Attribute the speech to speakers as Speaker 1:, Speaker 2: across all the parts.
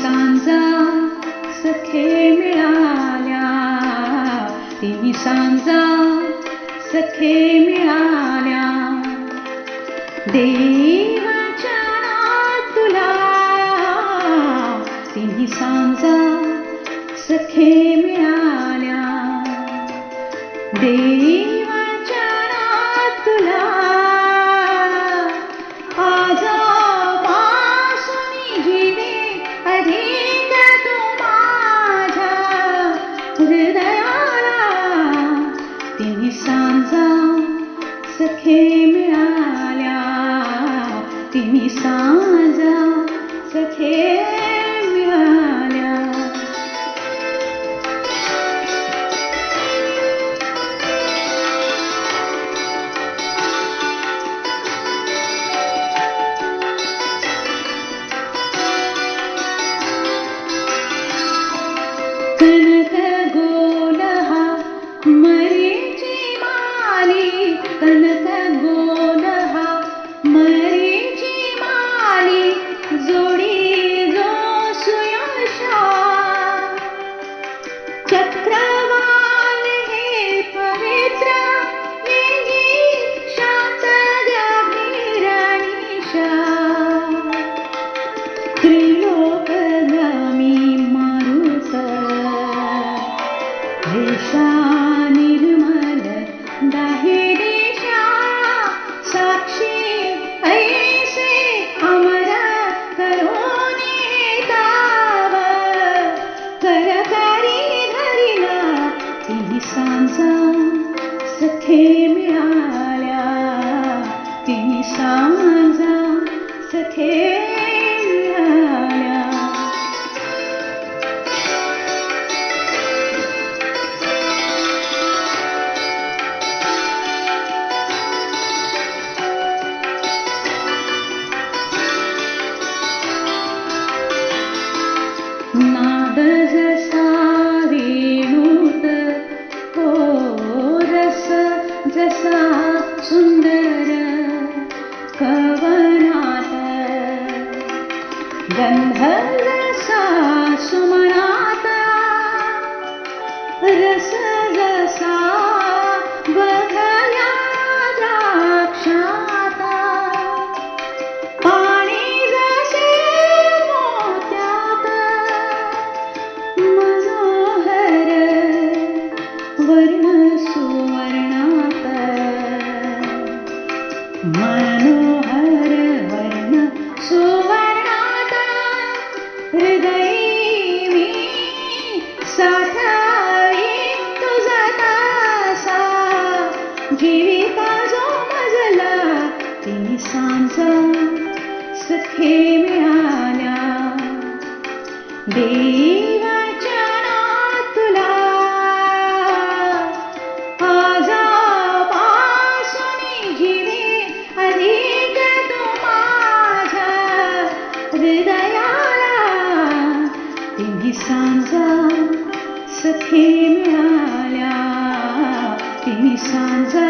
Speaker 1: सांजा सखे मिळाल्या, तिन्ही सांजा सखे मिळाल्या. देवाच्या तुला तिन्ही सांजा सखे मिळाल्या. देवाच्या तुला आजपासून जीवे अधिक तू माझ्या हृदयाला. तिन्ही सांजा सखे मिळाल्या, तिन्ही सांजा सखे मिळाल्या. कनक गोल हा मरीची माली, कनक गोल हा मरीची माली, जोडी जो सुयशा. चक्रवाल हे पवित्र वेगी शांत गंभीरणीशा. त्रिलोकगामी मारुत देशा निर्मल दाही देशा. साक्षी ऐसे अमर करोनी ताव, करकरी धरिला. तिन्ही सांजा सखे मिळाल्या, तिन्ही सांजा सखे मिळाल्या. नाद जसा वेणूत हो रस जसा सुंदर कवनात. गंध जसा सुमनात, रस जसा बघल्या द्राक्षात. पाणी जसे मोत्यात मनोहर वर्ण सुवर्णात. मनोहर वर्ण सुवर्णात. हृदयी मी साठवी तुझा तासा, जीविका जो मजला. तिन्ही सांजा सखे मिळाल्या. देवाच्या तुला आजपासून जीवे अधिक तू माझ्या हृदयाला. तिन्ही सांजा सखे मिळाल्या, तिन्ही सांजा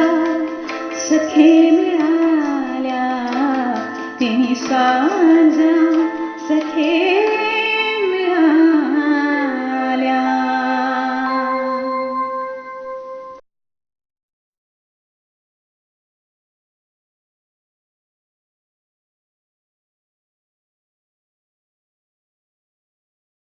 Speaker 1: सखे मिळाल्या, तिन्ही सांजा सखे